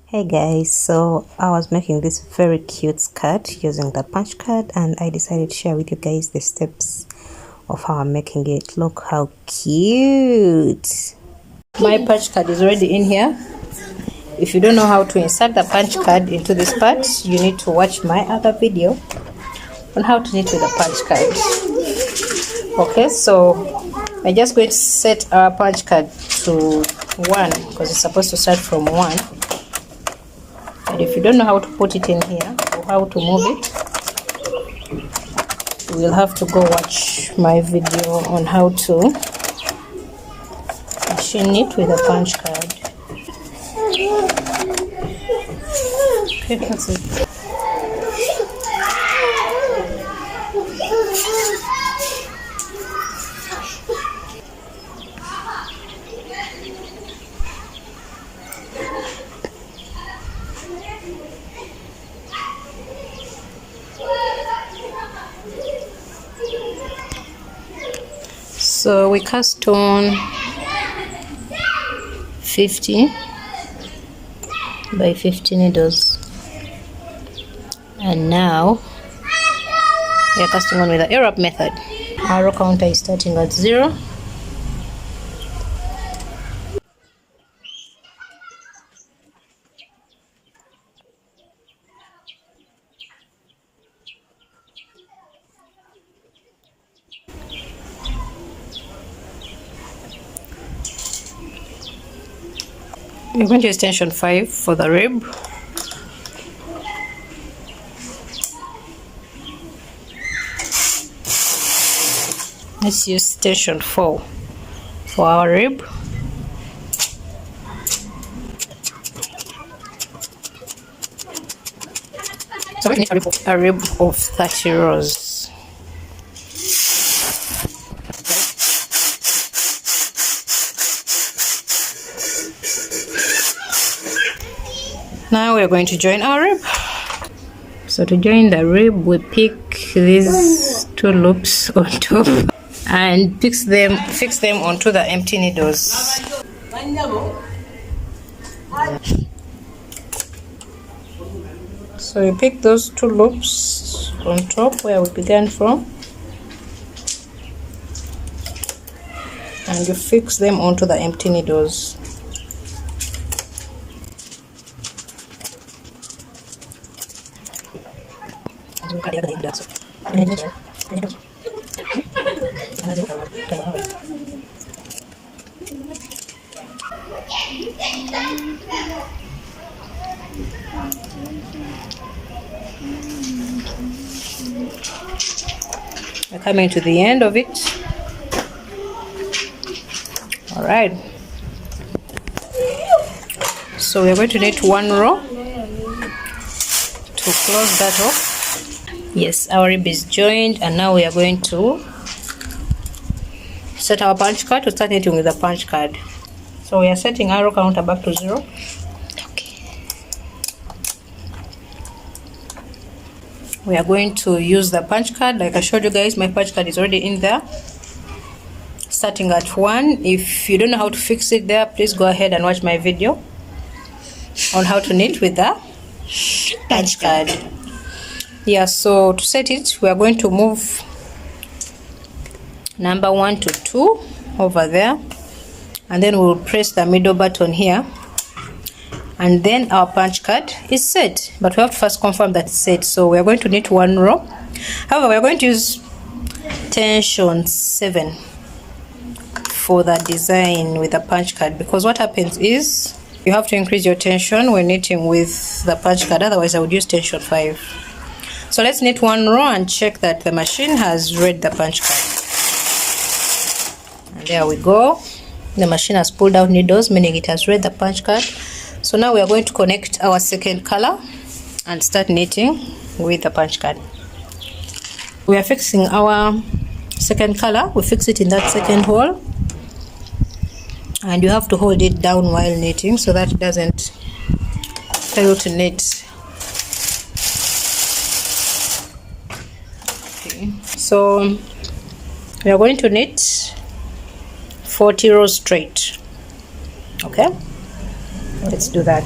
Hey guys, so I was making this very cute skirt using the punch card, and I decided to share with you guys the steps of how I'm making it. Look how cute. My punch card is already in here. If you don't know how to insert the punch card into this part, you need to watch my other video on how to knit with a punch card. Okay, so I'm just going to set our punch card to 1 because it's supposed to start from 1. And if you don't know how to put it in here or how to move it, you will have to go watch my video on how to machine it with a punch card. Okay, that's it. So we cast on 50 by 50 needles, and now we are casting on with the Arab method. Our row counter is starting at 0. We're going to use tension 5 for the rib. Let's use tension 4 for our rib. So we need a rib of 30 rows. Now we're going to join our rib. So to join the rib, we pick these 2 loops on top and fix them onto the empty needles. So you pick those 2 loops on top where we began from, and you fix them onto the empty needles. We're coming to the end of it. All right. So we're going to knit 1 row to close that off. Yes, our rib is joined, and now we are going to set our punch card to start knitting with the punch card. So we are setting our row counter back to 0. Okay. We are going to use the punch card. Like I showed you guys, my punch card is already in there, starting at 1. If you don't know how to fix it there, please go ahead and watch my video on how to knit with the punch card. Yeah, so to set it, we are going to move number 1 to 2 over there, and then we'll press the middle button here, and then our punch card is set. But we have to first confirm that it's set. So we are going to knit 1 row. However, we are going to use tension 7 for the design with the punch card, because what happens is you have to increase your tension when knitting with the punch card, otherwise I would use tension 5. So let's knit 1 row and check that the machine has read the punch card. And there we go. The machine has pulled out needles, meaning it has read the punch card. So now we are going to connect our second color and start knitting with the punch card. We are fixing our second color. We fix it in that second hole, and you have to hold it down while knitting so that it doesn't fail to knit. Okay, so we are going to knit 40 rows straight. Okay, let's do that.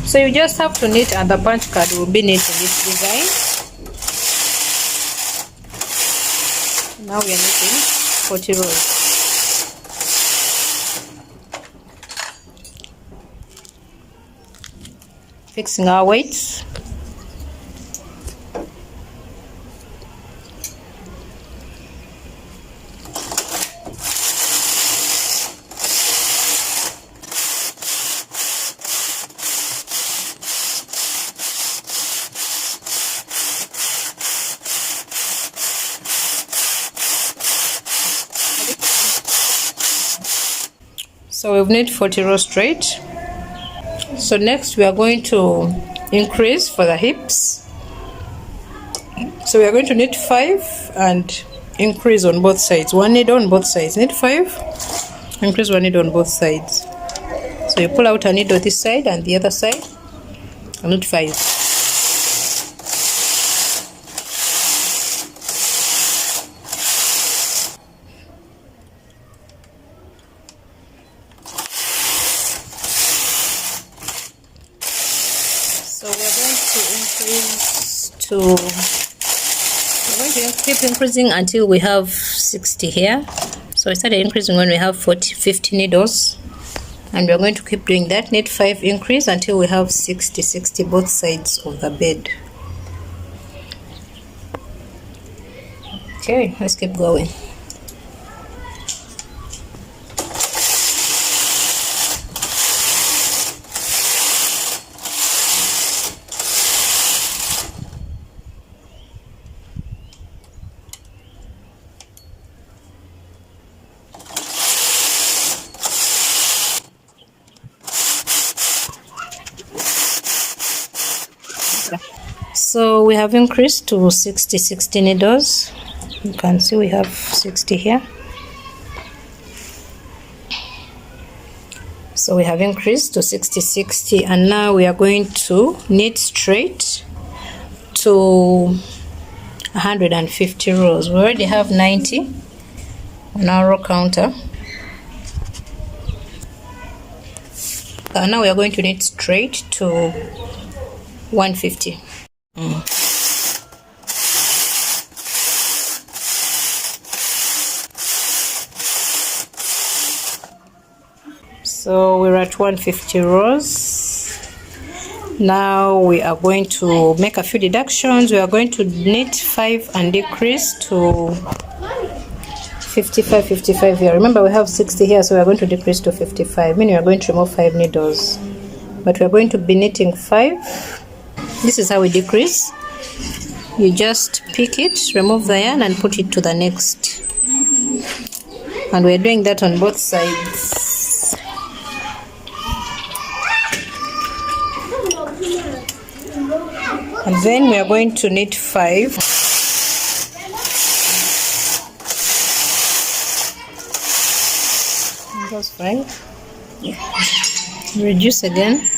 So you just have to knit, and the punch card will be knit in this design. Now we are knitting 40 rows. Fixing our weights. So we've knit 40 rows straight. So next we are going to increase for the hips. So we are going to knit 5 and increase on both sides. One needle on both sides. Knit 5, increase one needle on both sides. So you pull out a needle this side and the other side, and knit 5. So we're going to keep increasing until we have 60 here. So I started increasing when we have 50 needles, and we're going to keep doing that. Knit 5, increase until we have 60 both sides of the bed. Okay, let's keep going. So we have increased to 60 needles. You can see we have 60 here. So we have increased to 60, and now we are going to knit straight to 150 rows. We already have 90 on our row counter. Now we are going to knit straight to 150. So we're at 150 rows. Now we are going to make a few deductions. We are going to knit 5 and decrease to 55 here. Remember we have 60 here, so we are going to decrease to 55, meaning we are going to remove 5 needles, but we are going to be knitting 5. This is how we decrease. You just pick it, remove the yarn, and put it to the next, and we're doing that on both sides. And then we are going to knit 5. That's fine. Reduce again.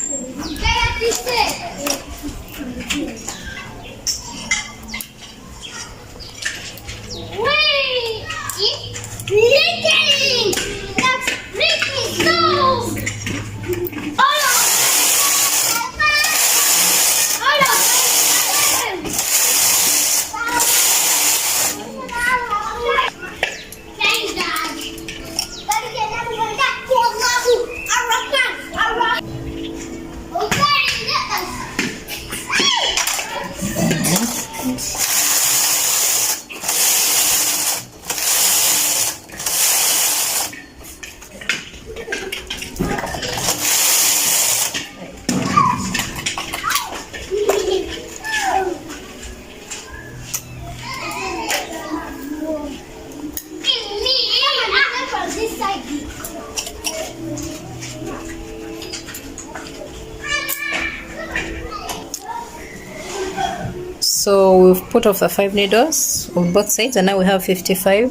So we've put off the 5 needles on both sides, and now we have 55.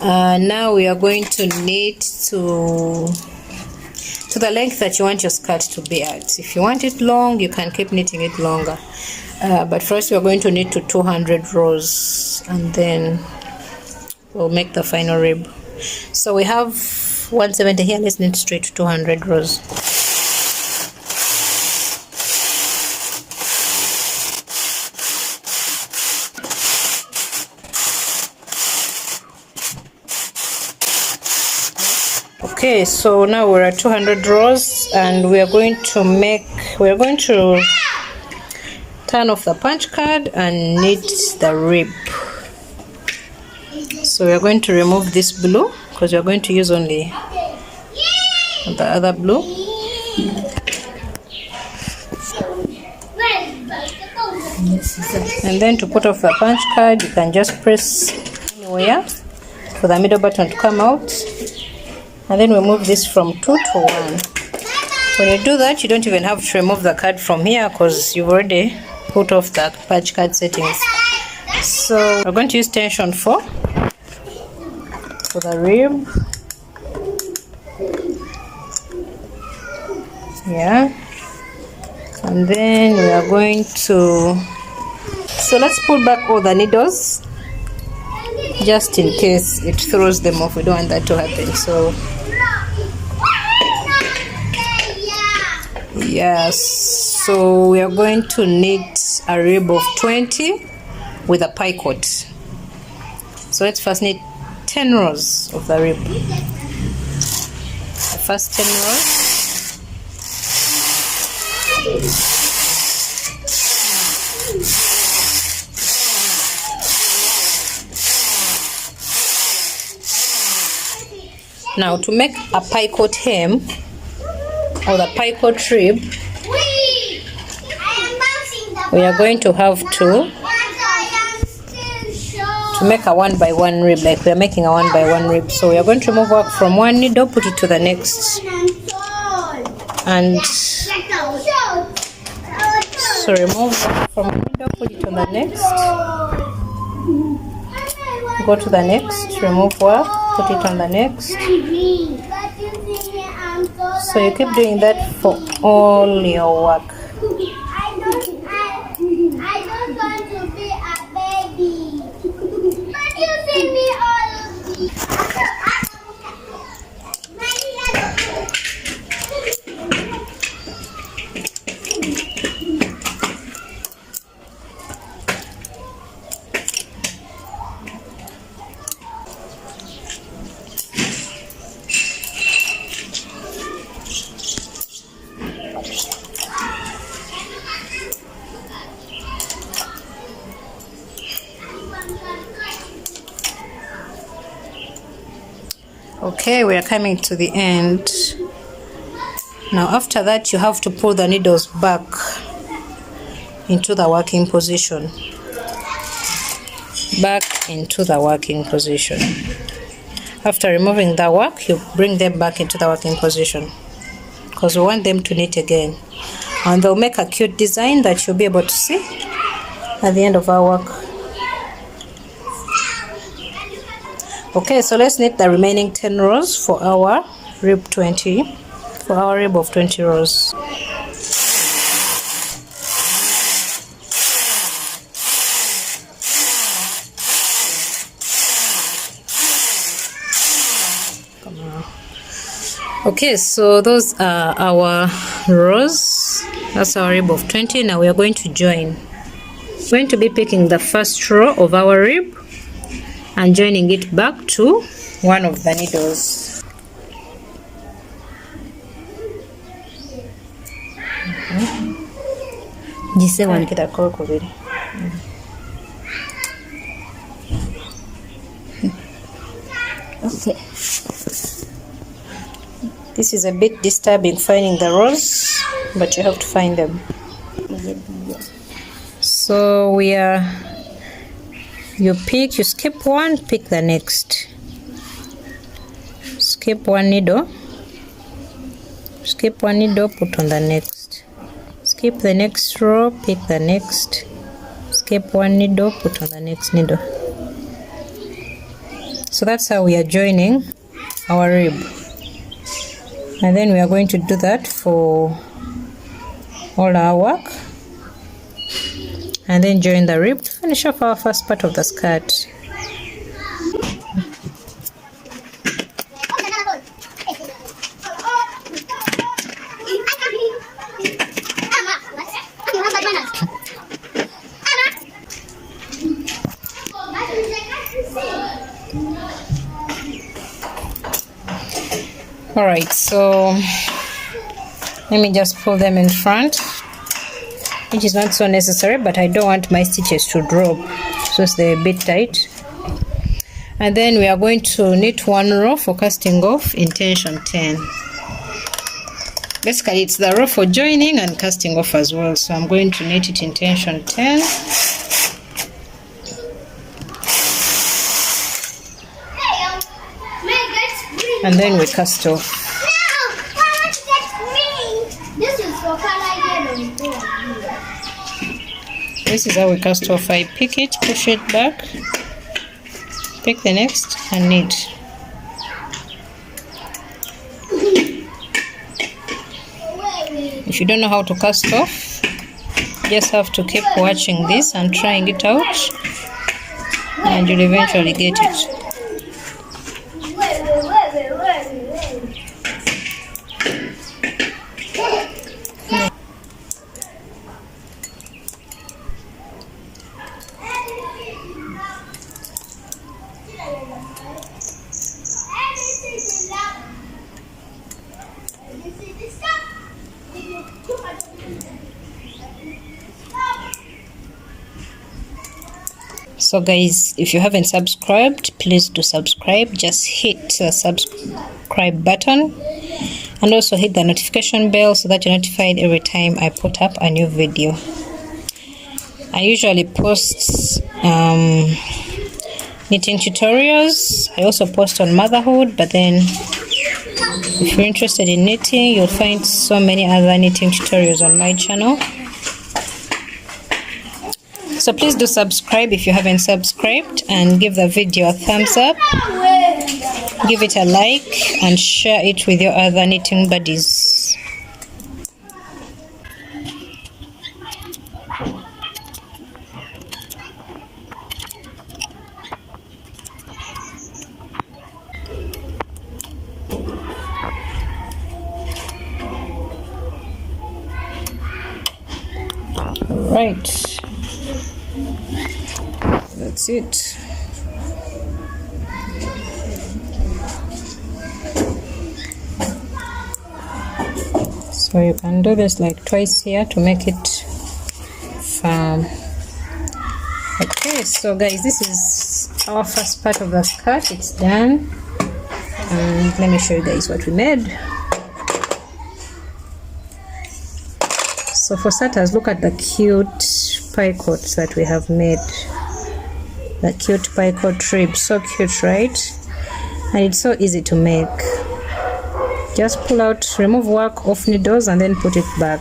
Now we are going to knit to the length that you want your skirt to be at. If you want it long, you can keep knitting it longer, but first we are going to knit to 200 rows, and then we'll make the final rib. So we have 170 here. Let's knit straight to 200 rows. Okay, so now we're at 200 rows, and we are going to turn off the punch card and knit the rib. So we are going to remove this blue because we are going to use only the other blue. And then to put off the punch card, you can just press anywhere for the middle button to come out. And then we move this from 2 to 1. When you do that, you don't even have to remove the card from here because you've already put off the punch card settings. So we're going to use tension 4 for the rib. Yeah. And then we are going to... So let's pull back all the needles just in case it throws them off. We don't want that to happen. So yes, so we are going to knit a rib of 20 with a picot. So let's first knit 10 rows of the rib. The first 10 rows. Now to make a picot hem or the picot rib, we are going to have to make a 1 by 1 rib, like we are making a 1 by 1 rib. So we are going to remove work from one needle, put it to the next, and so remove from one needle, put it on the next, go to the next, remove work, put it on the next. So you keep doing that for all your work. I don't want to be a baby. But you see me all of these. Okay, we are coming to the end. Now after that, you have to pull the needles back into the working position. Back into the working position. After removing the work, you bring them back into the working position because we want them to knit again. And they'll make a cute design that you'll be able to see at the end of our work. Okay, so let's knit the remaining 10 rows for our rib 20, for our rib of 20 rows. Okay, so those are our rows. That's our rib of 20. Now we are going to join. We're going to be picking the first row of our rib and joining it back to one of the needles. Okay. This is a bit disturbing finding the rows, but you have to find them. So you skip one, pick the next. Skip one needle, put on the next. Skip the next row, pick the next. Skip one needle, put on the next needle. So that's how we are joining our rib. And then we are going to do that for all our work. And then join the rib to finish off our first part of the skirt. All right, so let me just pull them in front, which is not so necessary, but I don't want my stitches to drop, so they're a bit tight. And then we are going to knit one row for casting off in tension 10. Basically, it's the row for joining and casting off as well, so I'm going to knit it in tension 10. And then we cast off. This is how we cast off. I pick it, push it back, pick the next, and knit. If you don't know how to cast off, you just have to keep watching this and trying it out, and you'll eventually get it. So guys, if you haven't subscribed, please do subscribe. Just hit the subscribe button and also hit the notification bell so that you're notified every time I put up a new video. I usually post knitting tutorials. I also post on motherhood, but then if you're interested in knitting, you'll find so many other knitting tutorials on my channel. So please do subscribe if you haven't subscribed, and give the video a thumbs up, give it a like, and share it with your other knitting buddies. Right. That's it. So you can do this like twice here to make it firm. Okay, so guys, this is our first part of the skirt. It's done, and let me show you guys what we made. So for starters, look at the cute pie coats that we have made. The cute pie coat rib, so cute, right? And it's so easy to make. Just pull out, remove work off needles, and then put it back.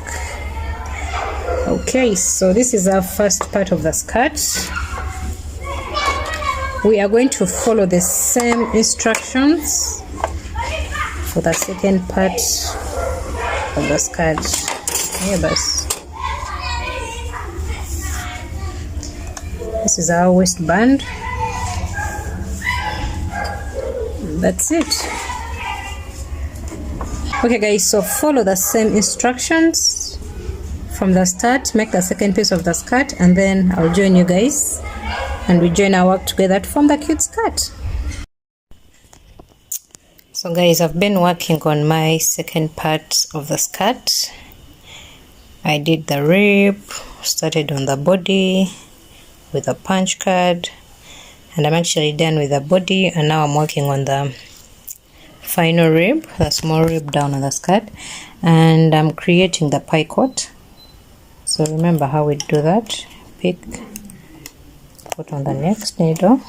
Okay, so this is our first part of the skirt. We are going to follow the same instructions for the second part of the skirt. Yes. This is our waistband. That's it. Okay guys, so follow the same instructions from the start. Make the second piece of the skirt, and then I'll join you guys and we join our work together to form the cute skirt. So guys, I've been working on my second part of the skirt. I did the rib, started on the body with a punch card, and I'm actually done with the body, and now I'm working on the final rib, the small rib down on the skirt, and I'm creating the pie coat. So remember how we do that. Pick, put on the next needle,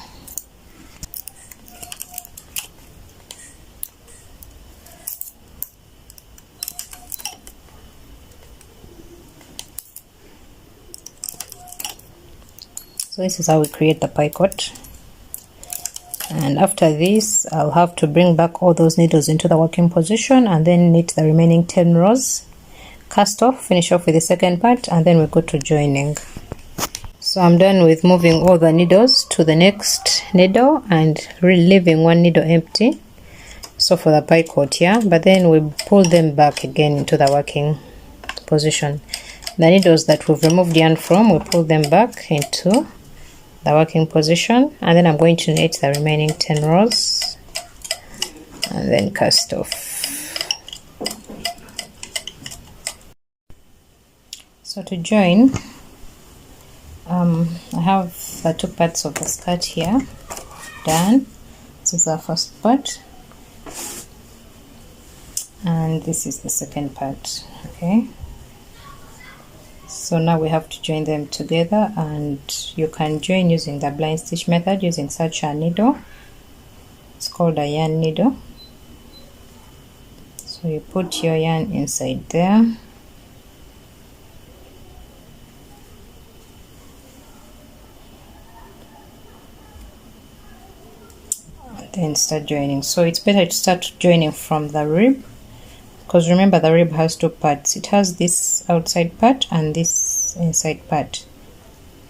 so this is how we create the pie coat. And after this, I'll have to bring back all those needles into the working position and then knit the remaining 10 rows, cast off, finish off with the second part, and then we go to joining. So I'm done with moving all the needles to the next needle and leaving one needle empty, so for the pie coat here, but then we pull them back again into the working position. The needles that we've removed yarn from, we pull them back into the working position, and then I'm going to knit the remaining 10 rows and then cast off. So to join, I have the two parts of the skirt here done. This is the first part, and this is the second part. Okay, so now we have to join them together, and you can join using the blind stitch method using such a needle. It's called a yarn needle. So you put your yarn inside there, then start joining. So it's better to start joining from the rib, because remember the rib has two parts. It has this outside part and this inside part.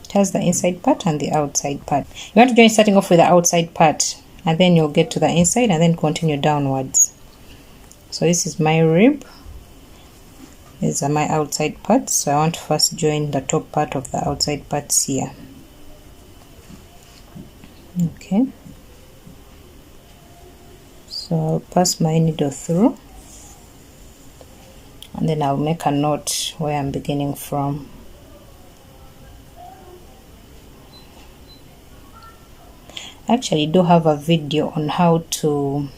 It has the inside part and the outside part. You want to join starting off with the outside part, and then you'll get to the inside and then continue downwards. So this is my rib, these are my outside parts. So I want to first join the top part of the outside parts here. Okay, so I'll pass my needle through, and then I'll make a knot where I'm beginning from. I actually do have a video on how to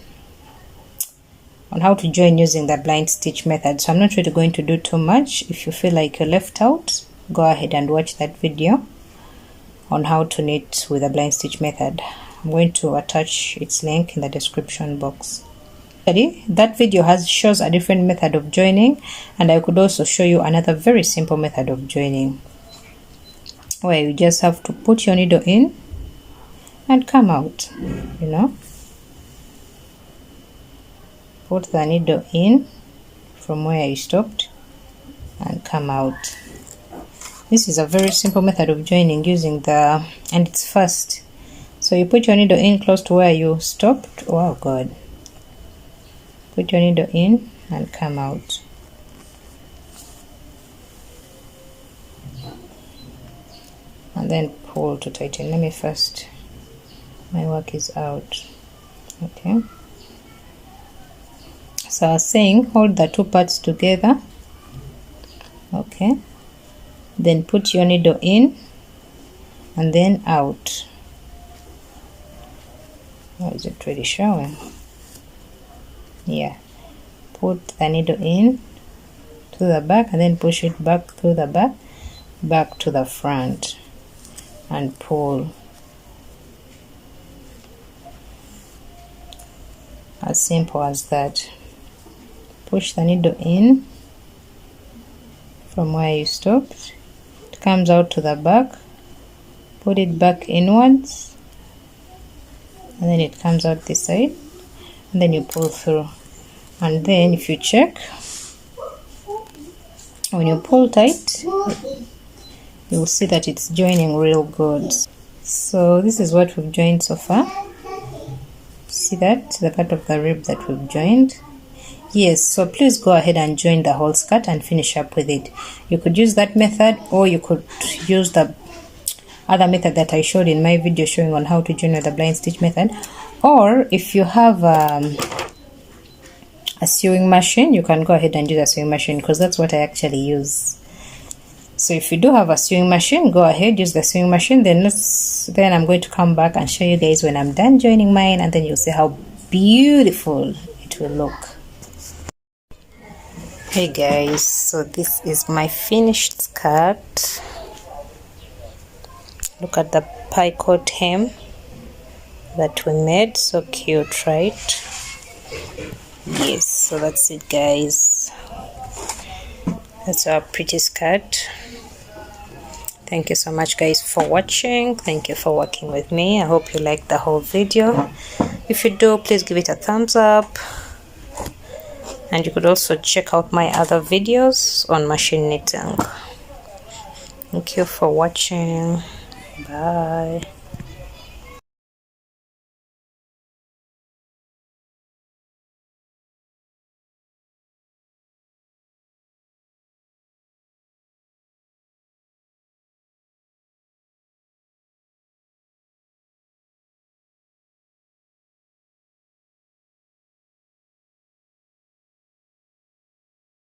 join using the blind stitch method, so I'm not really going to do too much. If you feel like you're left out, go ahead and watch that video on how to knit with the blind stitch method. I'm going to attach its link in the description box. That video shows a different method of joining, and I could also show you another very simple method of joining, where you just have to put your needle in and come out, you know. Put the needle in from where you stopped and come out. This is a very simple method of joining using and it's fast. So you put your needle in close to where you stopped. Oh God. Put your needle in and come out. And then pull to tighten. Let me first, my work is out. Okay. So I was saying, hold the two parts together. Okay. Then put your needle in and then out. Oh, is it really showing? Yeah. Put the needle in to the back and then push it back through the back to the front and pull. As simple as that. Push the needle in from where you stopped. It comes out to the back. Put it back inwards, and then it comes out this side, and then you pull through. And then if you check, when you pull tight, you will see that it's joining real good. So this is what we've joined so far. See that? The part of the rib that we've joined. Yes, so please go ahead and join the whole skirt and finish up with it. You could use that method, or you could use the other method that I showed in my video showing on how to join with the blind stitch method. Or if you have a sewing machine, you can go ahead and use a sewing machine, because that's what I actually use. So if you do have a sewing machine, go ahead, use the sewing machine. Then I'm going to come back and show you guys when I'm done joining mine, and then you'll see how beautiful it will look. Hey guys, so this is my finished skirt. Look at the picot hem that we made. So cute, right? Yes, so that's it guys. That's our pretty skirt. Thank you so much guys for watching. Thank you for working with me. I hope you liked the whole video. If you do, please give it a thumbs up. And you could also check out my other videos on machine knitting. Thank you for watching. Bye.